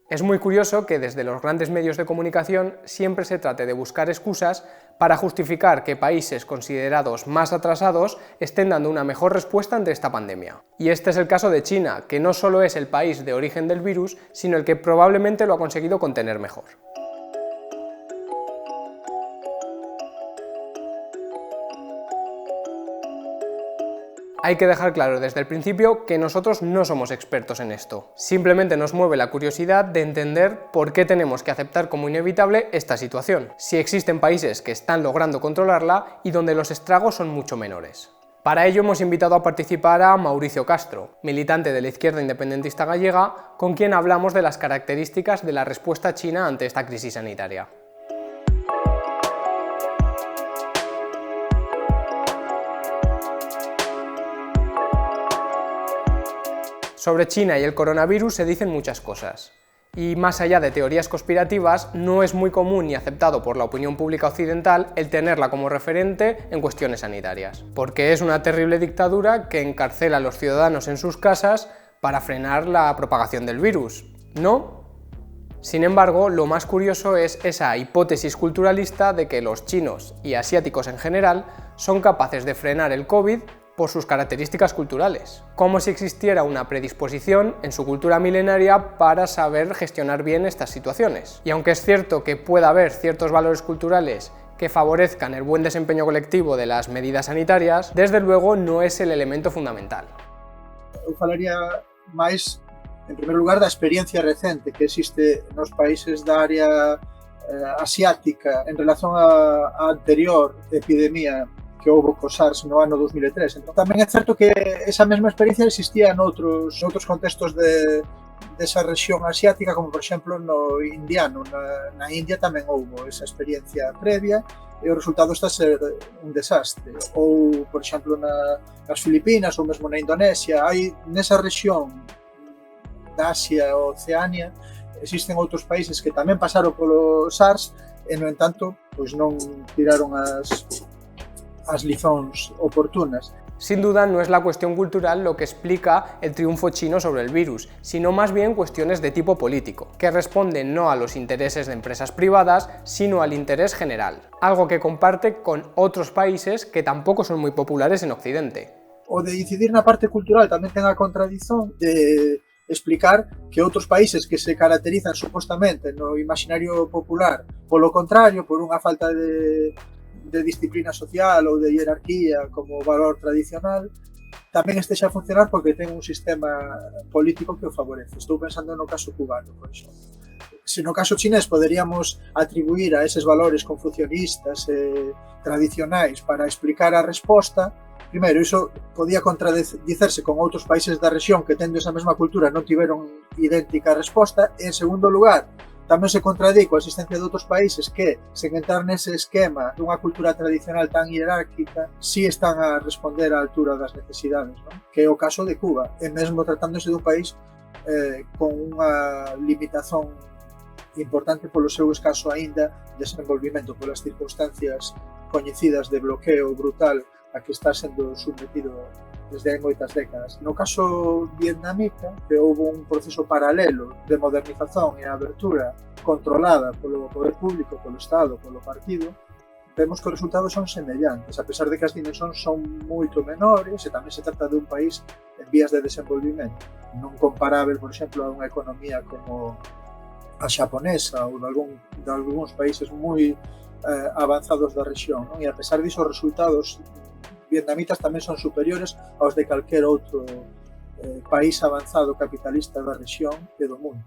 Es muy curioso que desde los grandes medios de comunicación siempre se trate de buscar excusas para justificar que países considerados más atrasados estén dando una mejor respuesta ante esta pandemia. Y este es el caso de China, que no solo es el país de origen del virus, sino el que probablemente lo ha conseguido contener mejor. Hay que dejar claro desde el principio que nosotros no somos expertos en esto. Simplemente nos mueve la curiosidad de entender por qué tenemos que aceptar como inevitable esta situación, si existen países que están logrando controlarla y donde los estragos son mucho menores. Para ello hemos invitado a participar a Mauricio Castro, militante de la izquierda independentista gallega, con quien hablamos de las características de la respuesta china ante esta crisis sanitaria. Sobre China y el coronavirus se dicen muchas cosas, y más allá de teorías conspirativas, no es muy común ni aceptado por la opinión pública occidental el tenerla como referente en cuestiones sanitarias, porque es una terrible dictadura que encarcela a los ciudadanos en sus casas para frenar la propagación del virus, ¿no? Sin embargo, lo más curioso es esa hipótesis culturalista de que los chinos y asiáticos en general son capaces de frenar el COVID por sus características culturales, como si existiera una predisposición en su cultura milenaria para saber gestionar bien estas situaciones. Y aunque es cierto que pueda haber ciertos valores culturales que favorezcan el buen desempeño colectivo de las medidas sanitarias, desde luego no es el elemento fundamental. Eu falaría máis, en primeiro lugar, da experiencia recente que existe nos países da área asiática en relación á anterior epidemia que houve co SARS no ano 2003. Entón, tamén é certo que esa mesma experiencia existía noutros contextos desa rexión asiática, como por exemplo no indiano. Na India tamén houve esa experiencia previa e o resultado está a ser un desastre. Ou, por exemplo, nas Filipinas ou mesmo na Indonesia, hai nesa rexión da Asia ou Oceania, existen outros países que tamén pasaron polo SARS e, no entanto, pois non tiraron as lizóns oportunas. Sin duda no es la cuestión cultural lo que explica el triunfo chino sobre el virus, sino más bien cuestiones de tipo político, que responden no a los intereses de empresas privadas, sino al interés general, algo que comparte con otros países que tampoco son muy populares en Occidente. O de incidir na parte cultural tamén ten a contradición de explicar que outros países que se caracterizan supostamente no imaginario popular, polo contrario, por unha falta de disciplina social ou de hierarquía como valor tradicional, tamén estexa a funcionar porque ten un sistema político que o favorece. Estou pensando no caso cubano, por exemplo. Se no caso chinés poderíamos atribuir a eses valores confucionistas e tradicionais para explicar a resposta, primeiro, iso podía contradicerse con outros países da rexión que tendo esa mesma cultura non tiveron idéntica resposta, e en segundo lugar, tamén se contradí coa existencia de outros países que, sen entrar nese esquema dunha cultura tradicional tan hierárquica, si están a responder á altura das necesidades, non? Que é o caso de Cuba, e mesmo tratándose dun país con unha limitación importante polo seu escaso aínda desenvolvimento, polas circunstancias coñecidas de bloqueo brutal a que está sendo sometido desde hai moitas décadas. No caso vietnamita, que houve un proceso paralelo de modernización e abertura controlada polo poder público, polo Estado, polo partido, vemos que os resultados son semellantes, a pesar de que as dimensións son moito menores e tamén se trata de un país en vías de desenvolvimento, non comparável, por exemplo, a unha economía como a xaponesa ou de algúns países moi avanzados da rexión, non? E a pesar disso, os resultados vietnamitas tamén son superiores aos de calquer outro país avanzado capitalista da rexión e do mundo.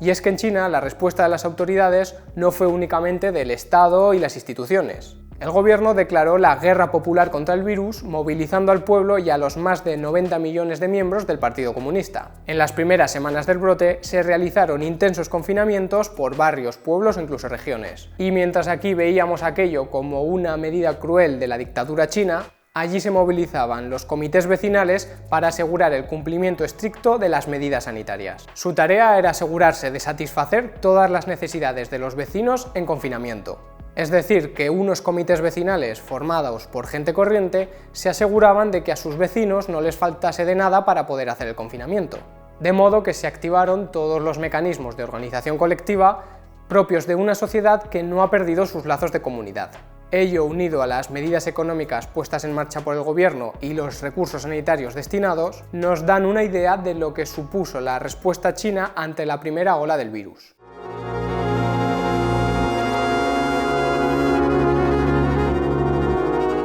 Y es que en China la respuesta de las autoridades no fue únicamente del Estado y las instituciones. El gobierno declaró la guerra popular contra el virus, movilizando al pueblo y a los más de 90 millones de miembros del Partido Comunista. En las primeras semanas del brote se realizaron intensos confinamientos por barrios, pueblos o incluso regiones. Y mientras aquí veíamos aquello como una medida cruel de la dictadura china, allí se movilizaban los comités vecinales para asegurar el cumplimiento estricto de las medidas sanitarias. Su tarea era asegurarse de satisfacer todas las necesidades de los vecinos en confinamiento. Es decir, que unos comités vecinales formados por gente corriente se aseguraban de que a sus vecinos no les faltase de nada para poder hacer el confinamiento. de modo que se activaron todos los mecanismos de organización colectiva propios de una sociedad que no ha perdido sus lazos de comunidad. Ello, unido a las medidas económicas puestas en marcha por el gobierno y los recursos sanitarios destinados, nos dan una idea de lo que supuso la respuesta china ante la primera ola del virus.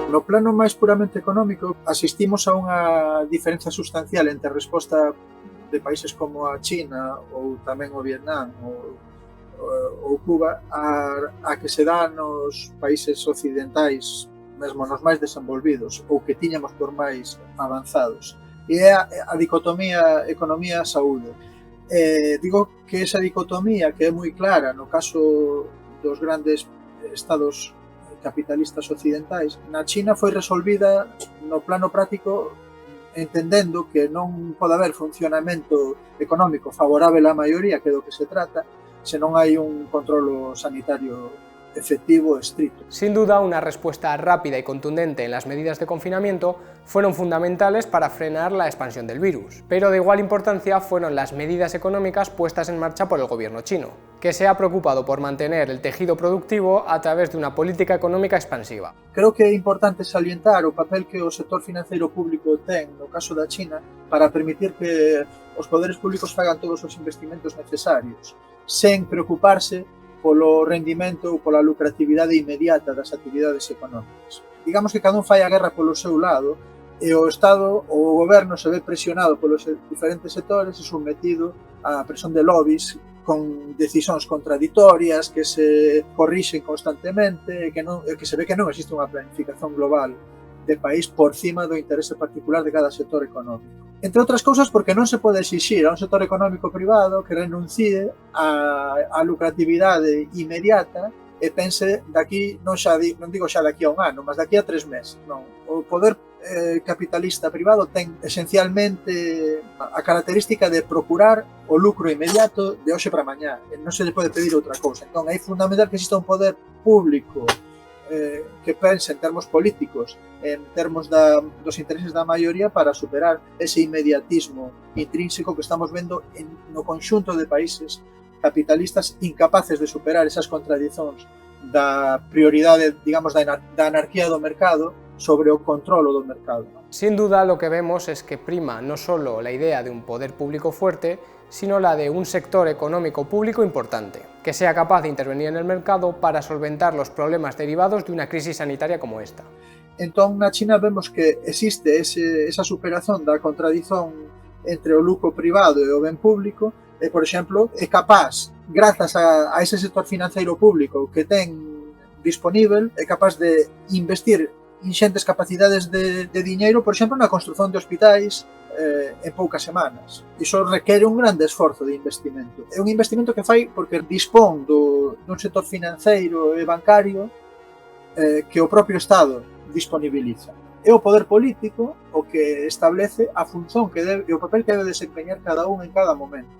No plano máis puramente económico, asistimos a unha diferencia sustancial entre a resposta de países como a China ou tamén o Vietnam ou Cuba a que se dá nos países occidentais, mesmo nos máis desenvolvidos ou que tiñamos por máis avanzados. E é a dicotomía economía-saúde. Digo que esa dicotomía, que é moi clara no caso dos grandes estados capitalistas occidentais, na China foi resolvida no plano práctico entendendo que non pode haber funcionamento económico favorável á maioría, que é do que se trata, se non hai un controlo sanitario efectivo e estricto. Sin duda, una respuesta rápida y contundente en las medidas de confinamiento fueron fundamentales para frenar la expansión del virus, pero de igual importancia fueron las medidas económicas puestas en marcha por el gobierno chino, que se ha preocupado por mantener el tejido productivo a través de una política económica expansiva. Creo que é importante salientar o papel que o sector financeiro público ten no caso da China para permitir que os poderes públicos fagan todos os investimentos necesarios, sen preocuparse polo rendimento ou pola lucratividade inmediata das actividades económicas. Digamos que cada un fai a guerra polo seu lado e o Estado ou o goberno se ve presionado polos diferentes sectores e sometido á presión de lobbies con decisións contraditorias que se corrixen constantemente e que se ve que non existe unha planificación global de país por cima do interese particular de cada sector económico. Entre outras cousas porque non se pode exixir a un sector económico privado que renuncie a lucratividade inmediata e pense daqui, non digo xa daqui a un ano, mas daqui a 3 meses. Non. O poder capitalista privado ten esencialmente a característica de procurar o lucro inmediato de hoxe para mañá. Non se le pode pedir outra cousa. Entón, é fundamental que exista un poder público que pense en termos políticos, en termos dos intereses da maioría para superar ese inmediatismo intrínseco que estamos vendo no conxunto de países capitalistas incapaces de superar esas contradicións da prioridade, digamos, da anarquía do mercado sobre o controlo do mercado. Sin duda, lo que vemos es que prima no solo la idea de un poder público fuerte, sino la de un sector económico público importante, que sea capaz de intervenir en el mercado para solventar los problemas derivados de una crisis sanitaria como esta. Entón, na China vemos que existe esa superación da contradición entre o lucro privado e o ben público, e, por exemplo, é capaz, grazas a ese sector financeiro público que ten disponível, é capaz de investir inxentes capacidades de diñeiro, por exemplo, na construción de hospitais en poucas semanas. Iso requere un grande esforzo de investimento. É un investimento que fai porque dispón dun sector financeiro e bancario que o propio Estado disponibiliza. É o poder político o que establece a función e o papel que debe desempeñar cada un en cada momento.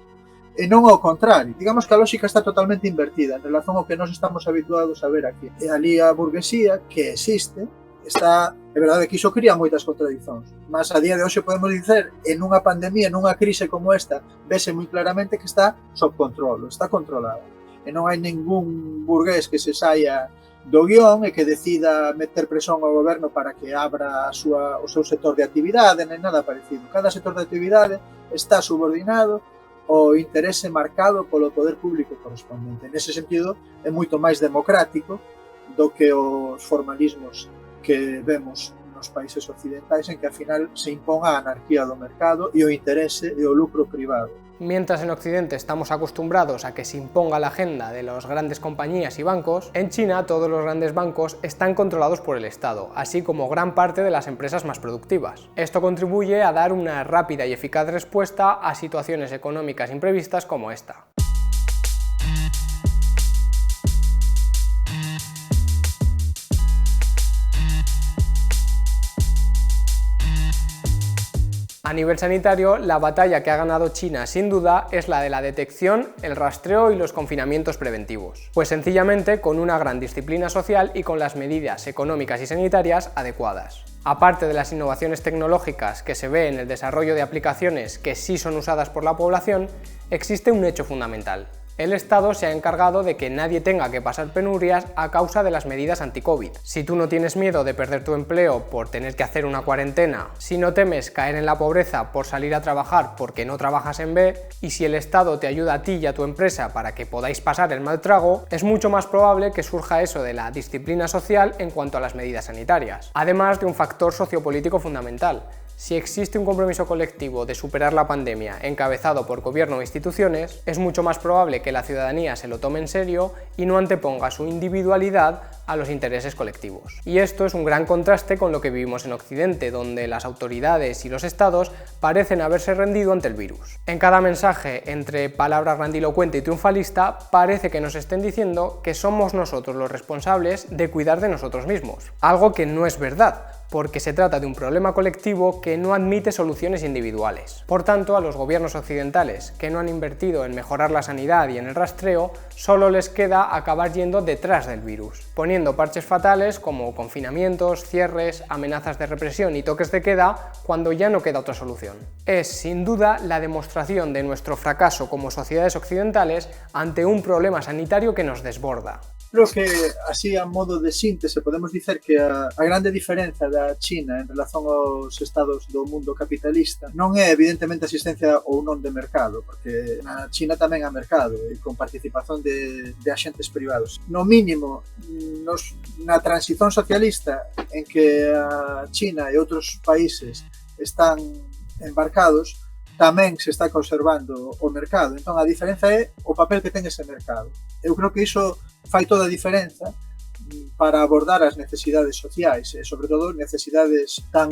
E non ao contrario. Digamos que a lógica está totalmente invertida en relación ao que nós estamos habituados a ver aquí. E ali a burguesía, que existe, é verdade que iso cría moitas contradicións, mas a día de hoxe podemos dizer, en unha pandemia, en unha crise como esta, vese moi claramente que está sob controlo, está controlada. E non hai ningún burgués que se saia do guión e que decida meter presión ao goberno para que abra o seu sector de actividade, nem nada parecido. Cada sector de actividade está subordinado ao interese marcado polo poder público correspondente. Nese sentido, é moito máis democrático do que os formalismos que vemos nos países occidentais en que, al final, se impón a anarquía do mercado e o interese e o lucro privado. Mientras en Occidente estamos acostumbrados a que se imponga la agenda de las grandes compañías y bancos, en China todos los grandes bancos están controlados por el Estado, así como gran parte de las empresas más productivas. Esto contribuye a dar una rápida y eficaz respuesta a situaciones económicas imprevistas como esta. A nivel sanitario, la batalla que ha ganado China sin duda es la de la detección, el rastreo y los confinamientos preventivos, pues sencillamente con una gran disciplina social y con las medidas económicas y sanitarias adecuadas. Aparte de las innovaciones tecnológicas que se ve en el desarrollo de aplicaciones que sí son usadas por la población, existe un hecho fundamental. El Estado se ha encargado de que nadie tenga que pasar penurias a causa de las medidas anti-COVID. Si tú no tienes miedo de perder tu empleo por tener que hacer una cuarentena, si no temes caer en la pobreza por salir a trabajar porque no trabajas en B, y si el Estado te ayuda a ti y a tu empresa para que podáis pasar el mal trago, es mucho más probable que surja eso de la disciplina social en cuanto a las medidas sanitarias. Además de un factor sociopolítico fundamental. Si existe un compromiso colectivo de superar la pandemia encabezado por gobierno e instituciones, es mucho más probable que la ciudadanía se lo tome en serio y no anteponga su individualidad a los intereses colectivos. Y esto es un gran contraste con lo que vivimos en Occidente, donde las autoridades y los estados parecen haberse rendido ante el virus. En cada mensaje, entre palabra grandilocuente y triunfalista, parece que nos estén diciendo que somos nosotros los responsables de cuidar de nosotros mismos. Algo que no es verdad, porque se trata de un problema colectivo que no admite soluciones individuales. Por tanto, a los gobiernos occidentales que no han invertido en mejorar la sanidad y en el rastreo, solo les queda acabar yendo detrás del virus, poniendo parches fatales como confinamientos, cierres, amenazas de represión y toques de queda cuando ya no queda otra solución. Es, sin duda, la demostración de nuestro fracaso como sociedades occidentales ante un problema sanitario que nos desborda. Creo que, así a modo de síntese, podemos dicer que a grande diferenza da China en relación aos estados do mundo capitalista non é evidentemente a existencia ou non de mercado, porque na China tamén há mercado e con participación de axentes privados. No mínimo, na transición socialista en que a China e outros países están embarcados, tamén se está conservando o mercado. Entón, a diferenza é o papel que ten ese mercado. Eu creo que iso fai toda a diferenza para abordar as necesidades sociais e, sobre todo, necesidades tan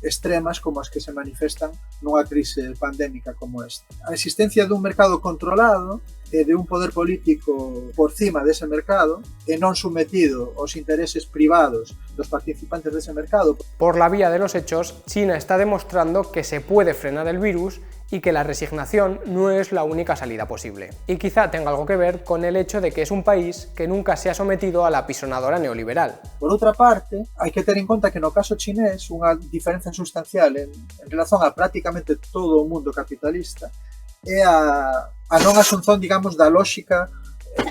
extremas como as que se manifestan nunha crise pandémica como esta. A existencia dun mercado controlado e de un poder político por cima dese mercado e non sometido aos intereses privados dos participantes dese mercado. Por la vía de los hechos, China está demostrando que se puede frenar el virus y que la resignación no es la única salida posible. Y quizá tenga algo que ver con el hecho de que es un país que nunca se ha sometido a la apisonadora neoliberal. Por outra parte, hai que ter en conta que no caso chinés unha diferencia sustancial en relación a prácticamente todo o mundo capitalista é a non asunción, digamos, da lógica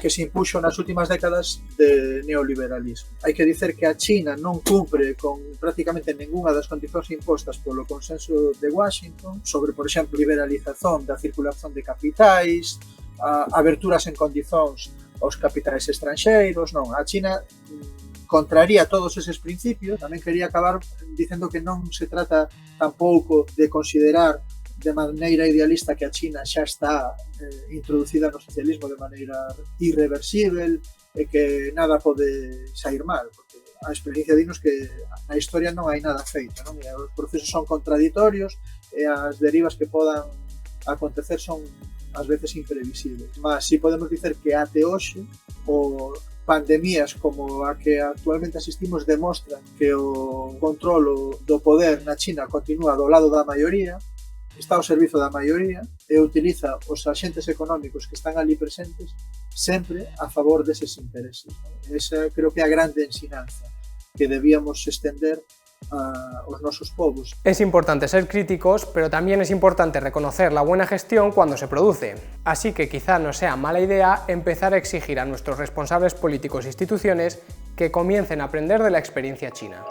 que se impuxo nas últimas décadas de neoliberalismo. Hai que dicer que a China non cumpre con prácticamente ninguna das condicións impostas polo consenso de Washington sobre, por exemplo, liberalización da circulación de capitais, aberturas en condicións aos capitais estranxeiros. Non, a China contraría todos eses principios. Tamén quería acabar dicendo que non se trata tampouco de considerar de maneira idealista que a China xa está introducida no socialismo de maneira irreversible e que nada pode sair mal, porque a experiencia dinos que na historia non hai nada feito, non? E os procesos son contraditorios e as derivas que podan acontecer son ás veces imprevisibles. Mas si podemos dicer que até hoxe pandemías como a que actualmente asistimos demostran que o controlo do poder na China continúa do lado da maioría, está ao servizo da maioría e utiliza os axentes económicos que están ali presentes sempre a favor deses intereses. Esa creo que é a grande ensinanza que debíamos extender aos nosos povos. Es importante ser críticos, pero también es importante reconocer la buena gestión cuando se produce. Así que quizá no sea mala idea empezar a exigir a nuestros responsables políticos e instituciones que comiencen a aprender de la experiencia china.